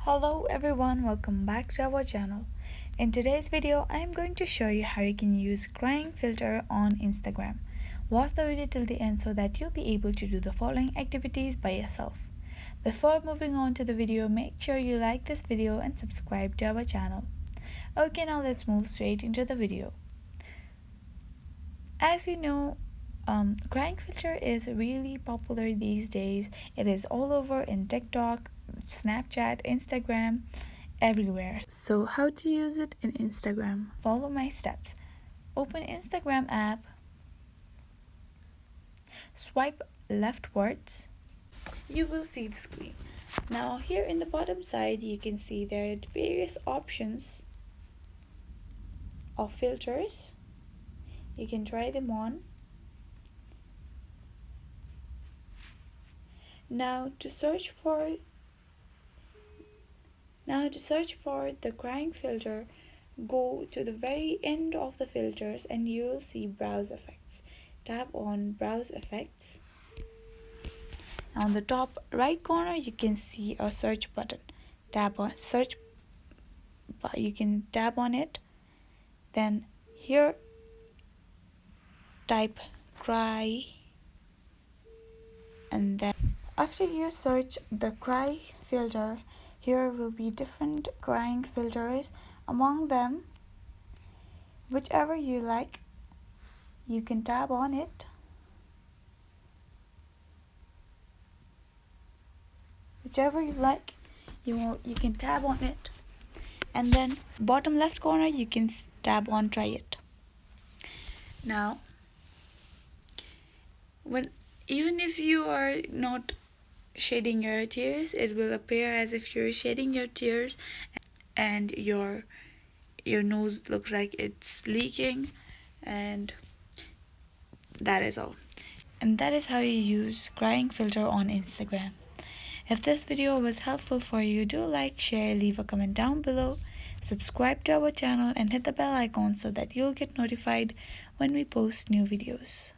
Hello everyone, welcome back to our channel. In today's video, I am going to show you how you can use crying filter on Instagram. Watch the video till the end so that you'll be able to do the following activities by yourself. Before moving on to the video, make sure you like this video and subscribe to our channel. Okay, now let's move straight into the video. As you know, crying filter is really popular these days. It is all over in TikTok, Snapchat, Instagram, everywhere. So how to use it in Instagram? Follow my steps. Open Instagram app, swipe leftwards, you will see the screen. Now here in the bottom side you can see there are various options of filters. You can try them on. Now to search for the crying filter, go to the very end of the filters and you will see browse effects. Tap on browse effects. On the top right corner you can see a search button. Tap on search, you can tap on it. Then here type cry, and then after you search the cry filter, here will be different crying filters. Among them, whichever you like, you can tap on it. Whichever you like, you can tap on it, and then bottom left corner you can tap on try it. Now even if you are not shedding your tears, it will appear as if you're shedding your tears and your nose looks like it's leaking, and that is all. And that is how you use crying filter on Instagram. If this video was helpful for you, do like, share, leave a comment down below, subscribe to our channel and hit the bell icon so that you'll get notified when we post new videos.